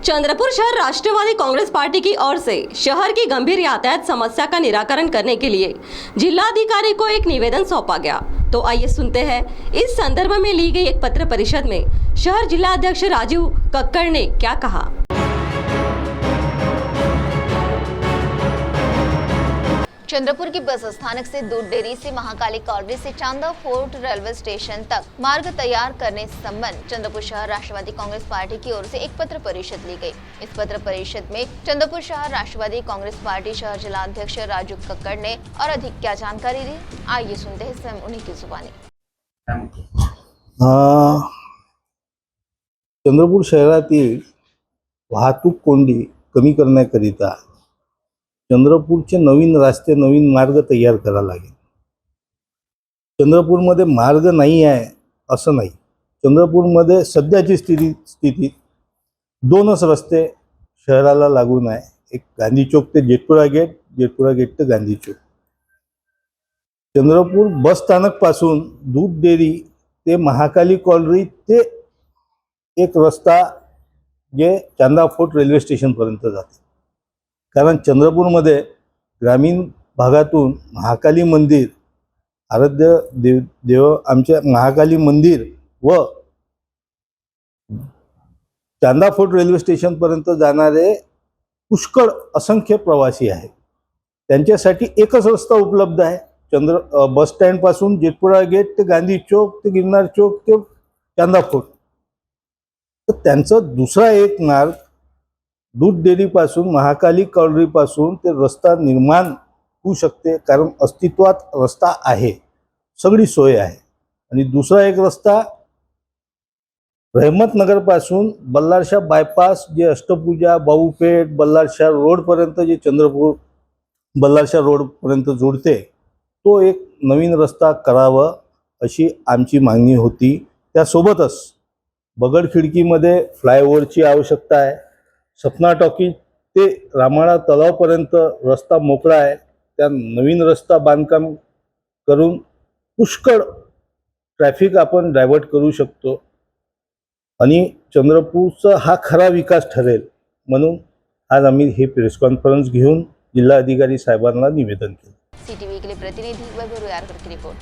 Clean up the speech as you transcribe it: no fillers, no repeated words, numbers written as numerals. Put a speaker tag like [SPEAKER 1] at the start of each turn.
[SPEAKER 1] चंद्रपुर शहर राष्ट्रवादी कांग्रेस पार्टी की ओर से शहर की गंभीर यातायात समस्या का निराकरण करने के लिए जिलाधिकारी को एक निवेदन सौंपा गया। तो आइए सुनते हैं इस संदर्भ में ली गई एक पत्र परिषद में शहर जिला अध्यक्ष राजीव कक्कड़ ने क्या कहा।
[SPEAKER 2] चंद्रपुर की बस स्थानक से दूध डेयरी से महाकाली कॉलोनी से चांदा फोर्ट रेलवे स्टेशन तक मार्ग तैयार करने संबंध चंद्रपुर शहर राष्ट्रवादी कांग्रेस पार्टी की ओर से एक पत्र परिषद ली गई। इस पत्र परिषद में चंद्रपुर शहर राष्ट्रवादी कांग्रेस पार्टी शहर जिला अध्यक्ष राजू कक्कड़ ने और अधिक क्या जानकारी दी, आइए सुनते हैं स्वयं उन्हीं की जुबानी।
[SPEAKER 3] चंद्रपूर शहरातील वाहतूक कोंडी कमी करण्याकरिता चंद्रपूरचे नवीन रस्ते नवीन मार्ग तयार करावा लागेल। चंद्रपूरमध्ये मार्ग नाही आहे असं नाही। चंद्रपूरमध्ये सध्याची स्थिती दोनच रस्ते शहराला लागून आहे, एक गांधी चौक ते जेतपुरा गेट, जेतपुरा गेट ते गांधी चौक। चंद्रपूर बस स्थानक पासून दूध डेअरी ते महाकाली कॉलोनी ते एक रस्ता जे चांदा फोर्ट रेल्वे स्टेशन पर्यंत जाते। कारण चंद्रपूरमध्ये ग्रामीण भागातून महाकाली मंदिर आराध्य देव आमच्या महाकाली मंदिर व चांदा फोर्ट रेल्वे स्टेशन पर्यंत जाणारे पुष्कळ असंख्य प्रवासी आहेत। त्यांच्यासाठी एकच रस्ता उपलब्ध आहे। बस स्टँड पासून जेतपुरा गेट ते गांधी चौक ते गिरनार चौक ते चांदा फोर्ट। तर त्यांचा दुसरा एक मार्ग दूध डेअरी पासून महाकाली कॉलोनी पासून ते रस्ता निर्माण होऊ शकते, कारण अस्तित्वात रस्ता आहे, सगळी सोय आहे। आणि दुसरा एक रस्ता रहमतनगर पासून बल्लारशाह बायपास जे अष्टपूजा बाऊपेठ बल्लारशाह रोड पर्यंत जे चंद्रपूर बल्लारशाह रोड पर्यंत जोडते, तो एक नवीन रस्ता करावा अशी आमची मागणी होती। त्यासोबतच बगडखिडकीमध्ये फ्लायओव्हरची आवश्यकता आहे। सपना टॉकीज ते रामाळा तलावपर्यंत रस्ता मोकळा आहे, त्या नवीन रस्ता बांधकाम करून पुष्कळ ट्रॅफिक आपण डायव्हर्ट करू शकतो आणि चंद्रपूरचा हा खरा विकास ठरेल। म्हणून आज आम्ही हे प्रेस कॉन्फरन्स घेऊन जिल्हाधिकारी साहेबांना निवेदन केले।
[SPEAKER 2] सीटीवी के लिए प्रतिनिधि वैभव रुयारकर की रिपोर्ट।